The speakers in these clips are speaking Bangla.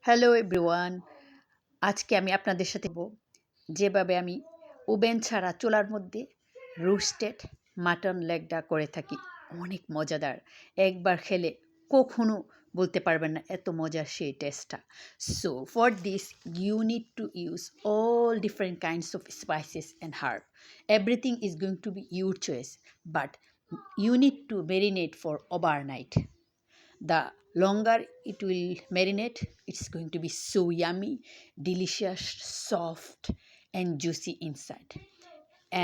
হ্যালো এভরিওয়ান, আজকে আমি আপনাদের সাথে যেভাবে আমি ওভেন ছাড়া চুলার মধ্যে রোস্টেড মাটন লেগটা করে থাকি। অনেক মজাদার, একবার খেলে কখনো বলতে পারবেন না এত মজার সেই টেস্টটা। So for this you need to use all different kinds of spices and herb. Everything is going to be your choice, but you need to marinate for overnight. The longer it will marinate, it's going to be so yummy, delicious, soft and juicy inside,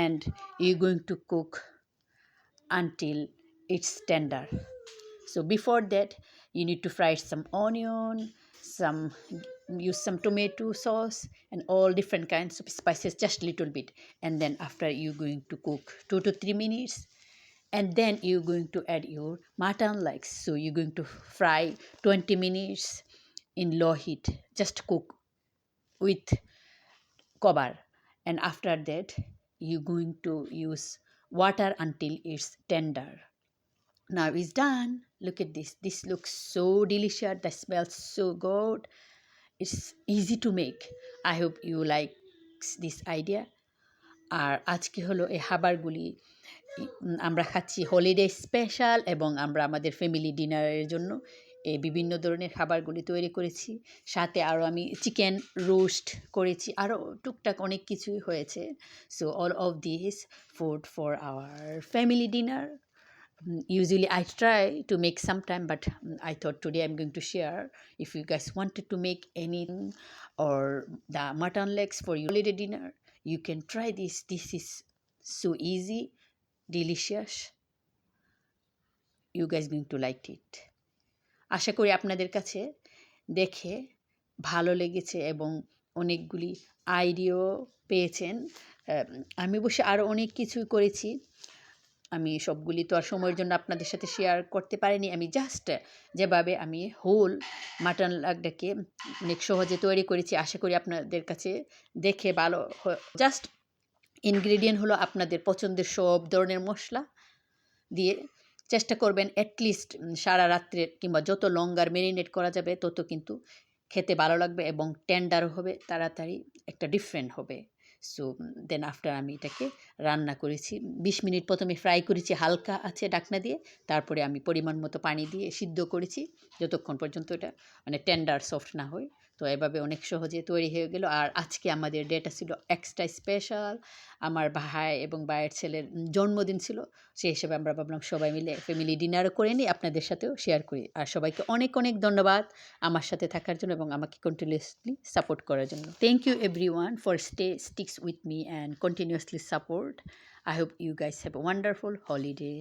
and you're going to cook until it's tender. So before that, you need to fry some onion, some use some tomato sauce and all different kinds of spices, just little bit. And then after, you're going to cook 2 to 3 minutes, and then you're going to add your mutton legs. So you're going to fry 20 minutes in low heat, just cook with cover. And after that, you're going to use water until it's tender. Now it's done. Look at this looks so delicious, that smells so good. It's easy to make. I hope you like this idea. আর আজকে হলো এই খাবারগুলি আমরা খাচ্ছি হলিডে স্পেশাল, এবং আমরা আমাদের ফ্যামিলি ডিনারের জন্য এই বিভিন্ন ধরনের খাবারগুলি তৈরি করেছি। সাথে আরও আমি চিকেন রোস্ট করেছি, আরও টুকটাক অনেক কিছুই হয়েছে। So all of this food for our family dinner. Usually I try to make sometime, but I thought today I'm going to share. If you guys wanted to make anything or the mutton legs for your holiday dinner, you can try this. This is so easy, delicious. You guys going to like it. আশা করি আপনাদের কাছে দেখে ভালো লেগেছে এবং অনেকগুলি আইডিয়াও পেয়েছেন। আমি অবশ্য আরও অনেক কিছুই করেছি, আমি সবগুলি তো আর সময়ের জন্য আপনাদের সাথে শেয়ার করতে পারিনি। আমি জাস্ট যেভাবে আমি হোল মাটন লাগটাকে অনেক সহজে তৈরি করেছি, আশা করি আপনাদের কাছে দেখে ভালো। জাস্ট ইনগ্রেডিয়েন্ট হলো আপনাদের পছন্দের সব ধরনের মশলা দিয়ে চেষ্টা করবেন অ্যাটলিস্ট সারা রাত্রে কিংবা যত লঙ্গার ম্যারিনেট করা যাবে তত কিন্তু খেতে ভালো লাগবে এবং টেন্ডারও হবে, তাড়াতাড়ি একটা ডিফারেন্ট হবে। সো দেন আফটার আমি এটাকে রান্না করেছি 20 মিনিট, প্রথমে ফ্রাই করেছি হালকা আছে ঢাকনা দিয়ে, তারপরে আমি পরিমাণ মতো পানি দিয়ে সিদ্ধ করেছি যতক্ষণ পর্যন্ত এটা মানে টেন্ডার সফট না হয়। তো এভাবে অনেক সহজে তৈরি হয়ে গেল। আর আজকে আমাদের ডেটা ছিল এক্সট্রা স্পেশাল, আমার ভাই এবং ভাইয়ের ছেলের জন্মদিন ছিল, সেই হিসেবে আমরা ভাবলাম সবাই মিলে ফ্যামিলি ডিনারও করে নিই, আপনাদের সাথেও শেয়ার করি। আর সবাইকে অনেক অনেক ধন্যবাদ আমার সাথে থাকার জন্য এবং আমাকে কন্টিনিউয়াসলি সাপোর্ট করার জন্য। Thank you everyone for sticks with me and continuously support. I hope you guys have a wonderful holiday.